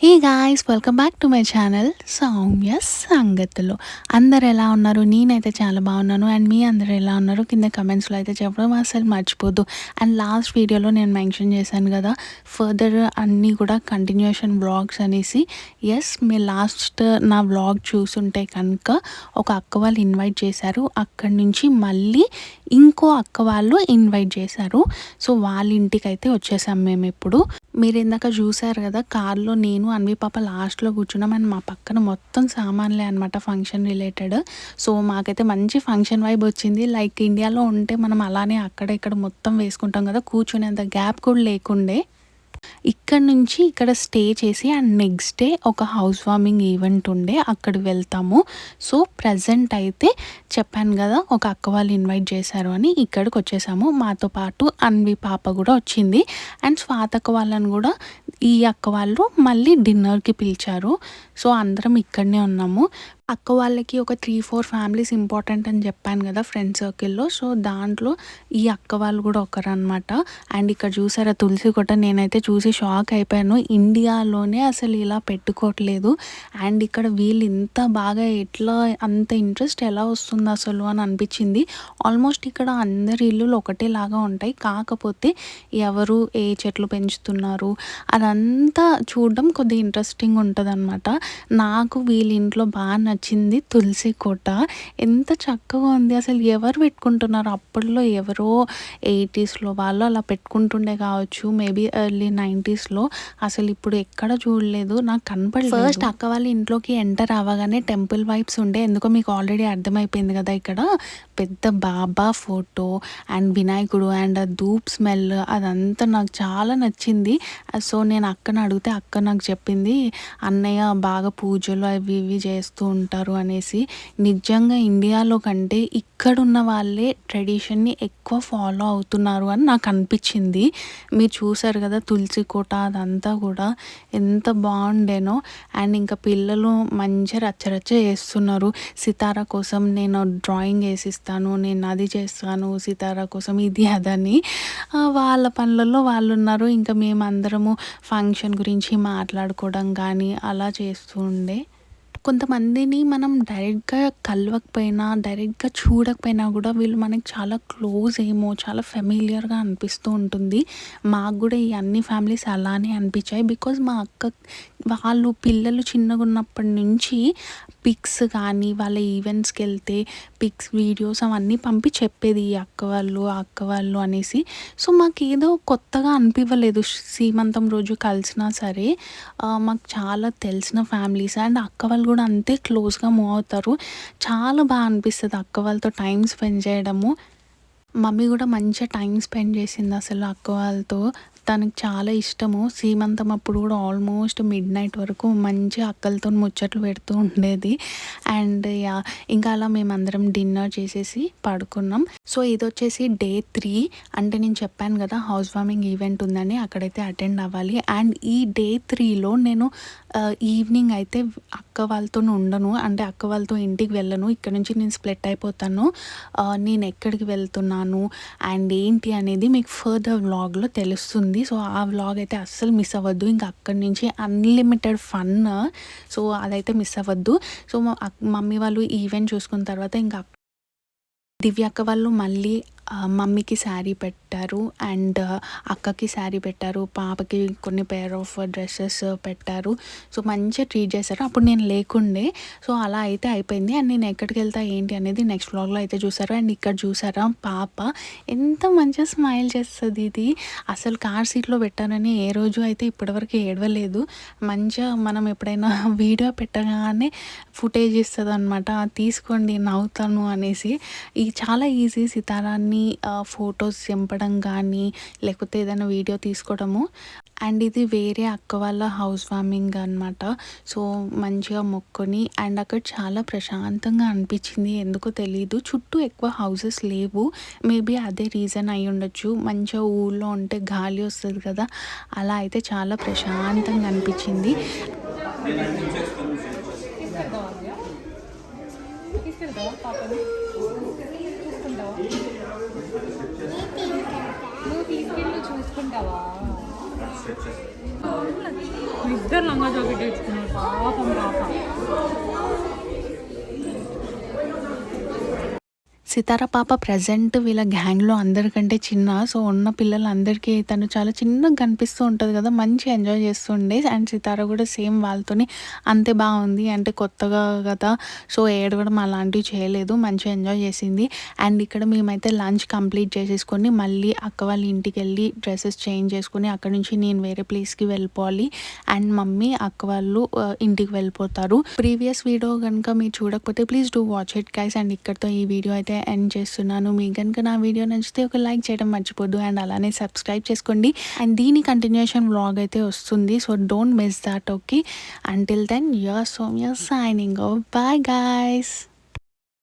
Hey guys, welcome back to my channel Soumya సంగతులు. అందరు ఎలా ఉన్నారు? నేనైతే చాలా బాగున్నాను. అండ్ మీ అందరు ఎలా ఉన్నారు కింద కమెంట్స్లో అయితే చెప్పడం అసలు మర్చిపోద్దు. అండ్ లాస్ట్ వీడియోలో నేను మెన్షన్ చేశాను కదా, ఫర్దర్ అన్నీ కూడా కంటిన్యూషన్ వ్లాగ్స్ అనేసి. ఎస్, మీరు లాస్ట్ నా వ్లాగ్ చూసుంటే కనుక ఒక అక్క వాళ్ళు ఇన్వైట్ చేశారు. అక్కడి నుంచి మళ్ళీ ఇంకో అక్క వాళ్ళు ఇన్వైట్ చేశారు. సో వాళ్ళ ఇంటికి అయితే వచ్చేసాం మేము ఇప్పుడు. మీరు ఇందాక చూసారు కదా, కార్లో నేను అన్వి పాప లాస్ట్లో కూర్చున్నాం. అండ్ మా పక్కన మొత్తం సామాన్లే అనమాట, ఫంక్షన్ రిలేటెడ్. సో మాకైతే మంచి ఫంక్షన్ వైబ్ వచ్చింది. లైక్ ఇండియాలో ఉంటే మనం అలానే అక్కడ ఇక్కడ మొత్తం వేసుకుంటాం కదా, కూర్చునేంత గ్యాప్ కూడా లేకుండే. ఇక్కడ నుంచి ఇక్కడ స్టే చేసి అండ్ నెక్స్ట్ డే ఒక హౌస్ వార్మింగ్ ఈవెంట్ ఉండే, అక్కడికి వెళ్తాము. సో ప్రజెంట్ అయితే చెప్పాను కదా, ఒక అక్క వాళ్ళు ఇన్వైట్ చేశారు అని ఇక్కడికి వచ్చేసాము. మాతో పాటు అన్వి పాప కూడా వచ్చింది. అండ్ స్వాతక్క వాళ్ళని కూడా ఈ అక్క వాళ్ళు మళ్ళీ డిన్నర్కి పిలిచారు. సో అందరం ఇక్కడనే ఉన్నాము. అక్క వాళ్ళకి ఒక 3-4 ఫ్యామిలీస్ ఇంపార్టెంట్ అని చెప్పాను కదా ఫ్రెండ్ సర్కిల్లో. సో దాంట్లో ఈ అక్క వాళ్ళు కూడా ఒకరు అనమాట. అండ్ ఇక్కడ చూసారా తులసి కోట, నేనైతే చూసి షాక్ అయిపోయాను. ఇండియాలోనే అసలు ఇలా పెట్టుకోవట్లేదు. అండ్ ఇక్కడ వీళ్ళు ఇంత బాగా ఎట్లా అంత ఇంట్రెస్ట్ ఎలా వస్తుంది అసలు అని అనిపించింది. ఆల్మోస్ట్ ఇక్కడ అందరి ఇల్లులు ఒకటేలాగా ఉంటాయి, కాకపోతే ఎవరు ఏ చెట్లు పెంచుతున్నారు అదంతా చూడడం కొద్దిగా ఇంట్రెస్టింగ్ ఉంటుంది అనమాట. నాకు వీళ్ళ ఇంట్లో బాగా నచ్చింది తులసి కోట. ఎంత చక్కగా ఉంది అసలు. ఎవరు పెట్టుకుంటున్నారు? అప్పట్లో ఎవరో 80స్లో వాళ్ళు అలా పెట్టుకుంటుండే కావచ్చు, మేబీ ఎర్లీ 90స్లో. అసలు ఇప్పుడు ఎక్కడ చూడలేదు, నాకు కనపడలేదు. ఫస్ట్ అక్క వాళ్ళ ఇంట్లోకి ఎంటర్ అవ్వగానే టెంపుల్ వైబ్స్ ఉండే. ఎందుకో మీకు ఆల్రెడీ అర్థమైపోయింది కదా. ఇక్కడ పెద్ద బాబా ఫోటో అండ్ వినాయకుడు అండ్ ధూప్ స్మెల్ అదంతా నాకు చాలా నచ్చింది. సో నేను అక్కని అడిగితే అక్క నాకు చెప్పింది, అన్నయ్య బాగా పూజలు అవి ఇవి చేస్తూ ఉంటారు అనేసి. నిజంగా ఇండియాలో కంటే ఇక్కడున్న వాళ్ళే ట్రెడిషన్ని ఎక్కువ ఫాలో అవుతున్నారు అని నాకు అనిపించింది. మీరు చూసారు కదా తులసి కోట అదంతా కూడా ఎంత బాగుండేనో. అండ్ ఇంకా పిల్లలు మంచిగా రచ్చరచ్చ చేస్తున్నారు. సితారా కోసం నేను డ్రాయింగ్ వేసిస్తాను, నేను అది చేస్తాను సితారా కోసం, ఇది అదని వాళ్ళ పనులలో వాళ్ళు ఉన్నారు. ఇంకా మేమందరము ఫంక్షన్ గురించి మాట్లాడుకోవడం కానీ అలా చేస్తూ ఉండే. కొంతమందిని మనం డైరెక్ట్గా కలవకపోయినా, డైరెక్ట్గా చూడకపోయినా కూడా వీళ్ళు మనకి చాలా క్లోజ్ ఏమో, చాలా ఫెమిలియర్గా అనిపిస్తూ ఉంటుంది. మాకు కూడా ఈ అన్ని ఫ్యామిలీస్ అలానే అనిపించాయి. బికాజ్ మా అక్క వాళ్ళు పిల్లలు చిన్నగా ఉన్నప్పటి నుంచి పిక్స్ కానీ వాళ్ళ ఈవెంట్స్కి వెళ్తే పిక్స్ వీడియోస్ అవన్నీ పంపి చెప్పేది, ఈ అక్క వాళ్ళు ఆ అక్క వాళ్ళు అనేసి. సో మాకు ఏదో కొత్తగా అనిపించలేదు. సీమంతం రోజు కలిసినా సరే మాకు చాలా తెలిసిన ఫ్యామిలీస్. అండ్ అక్క వాళ్ళు కూడా అంతే క్లోజ్గా మూవ్ అవుతారు. చాలా బాగా అనిపిస్తుంది అక్క వాళ్ళతో టైం స్పెండ్ చేయడము. మమ్మీ కూడా మంచిగా టైం స్పెండ్ చేసింది అసలు అక్క వాళ్ళతో. తనకు చాలా ఇష్టము. సీమంతం అప్పుడు కూడా ఆల్మోస్ట్ మిడ్ నైట్ వరకు మంచిగా అక్కలతో ముచ్చట్లు పెడుతూ ఉండేది. అండ్ ఇంకా అలా మేమందరం డిన్నర్ చేసేసి పడుకున్నాం. సో ఇది వచ్చేసి డే 3. అంటే నేను చెప్పాను కదా హౌస్ వార్మింగ్ ఈవెంట్ ఉందని, అక్కడైతే అటెండ్ అవ్వాలి. అండ్ ఈ డే 3లో నేను ఈవినింగ్ అయితే అక్క వాళ్ళతో ఉండను, అంటే అక్క వాళ్ళతో ఇంటికి వెళ్ళను. ఇక్కడ నుంచి నేను స్ప్లిట్ అయిపోతాను. నేను ఎక్కడికి వెళ్తున్నాను అండ్ ఏంటి అనేది మీకు ఫర్దర్ వ్లాగ్లో తెలుస్తుంది. సో ఆ వ్లాగ్ అయితే అస్సలు మిస్ అవ్వద్దు. ఇంకా అక్కడి నుంచి అన్లిమిటెడ్ ఫన్. సో అదైతే మిస్ అవ్వద్దు. సో మమ్మీ వాళ్ళు ఈవెంట్ చూసుకున్న తర్వాత ఇంకా దివ్య అక్క వాళ్ళు మళ్ళీ మమ్మీకి శారీ పెట్టారు అండ్ అక్కకి శారీ పెట్టారు, పాపకి కొన్ని పేర్ ఆఫ్ డ్రెస్సెస్ పెట్టారు. సో మంచిగా ట్రీట్ చేశారు. అప్పుడు నేను లేకుండే. సో అలా అయితే అయిపోయింది. అండ్ నేను ఎక్కడికి వెళ్తా ఏంటి అనేది నెక్స్ట్ వ్లాగ్లో అయితే చూసారు. అండ్ ఇక్కడ చూసారా పాప ఎంత మంచిగా స్మైల్ చేస్తుంది. ఇది అసలు కార్ సీట్లో పెట్టానని ఏ రోజు అయితే ఇప్పటివరకు ఏడవలేదు. మంచిగా మనం ఎప్పుడైనా వీడియో పెట్టగానే ఫుటేజ్ ఇస్తుంది అనమాట, తీసుకోండి నవ్వుతాను అనేసి. ఇది చాలా ఈజీ సితారాన్ని ఫొటోస్ దింపడం కానీ లేకపోతే ఏదైనా వీడియో తీసుకోవడము. అండ్ ఇది వేరే అక్క వాళ్ళ హౌస్ వార్మింగ్ అనమాట. సో మంచిగా మొక్కుని అండ్ అక్కడ చాలా ప్రశాంతంగా అనిపించింది. ఎందుకో తెలీదు, చుట్టూ ఎక్కువ హౌసెస్ లేవు. మేబీ అదే రీజన్ అయి ఉండొచ్చు. మంచిగా ఊళ్ళో ఉంటే గాలి వస్తుంది కదా, అలా అయితే చాలా ప్రశాంతంగా అనిపించింది. నువ్వు తీసుకెళ్ళి చూసుకుంటావా? ఇద్దరు లంగా జాకెట్ తెచ్చుకున్నారు పాపం పాప. సితార పాప ప్రెజెంట్ వీళ్ళ గ్యాంగ్‌లో అందరికంటే చిన్న. సో, ఉన్న పిల్లలందరికీ తను చాలా చిన్నగా కనిపిస్తూ ఉంటది కదా! మంచి ఎంజాయ్ చేస్తుండే. అండ్ సితార కూడా సేమ్ వాళ్ళతోని అంతే బాగుంది. అంటే కొత్తగా కదా! సో, ఏడవడం అలాంటివి చేయలేదు. మంచిగా ఎంజాయ్ చేసింది. అండ్ ఇక్కడ మేమైతే లంచ్ కంప్లీట్ చేసేసుకొని మళ్ళీ అక్క వాళ్ళ ఇంటికెళ్ళి డ్రెసెస్ చేంజ్ చేసుకొని అక్కడి నుంచి నేను వేరే ప్లేస్‌కి వెళ్ళిపోవాలి. అండ్ మమ్మీ, అక్క వాళ్ళు ఇంటికి వెళ్ళిపోతారు. ప్రీవియస్ వీడియో గనుక మీరు చూడకపోతే please do watch it guys. And ఇక్కడితో ఈ వీడియో అయితే ఎండ్ చేస్తున్నాను. మీకు గనుక నా వీడియో నచ్చితే ఒక లైక్ చేయడం మర్చిపోద్దు. అండ్ అలానే సబ్స్క్రైబ్ చేసుకోండి. అండ్ దీని కంటిన్యూషన్ వ్లాగ్ అయితే వస్తుంది. So don't miss that. Okay, until then your Soumya signing off. Bye guys.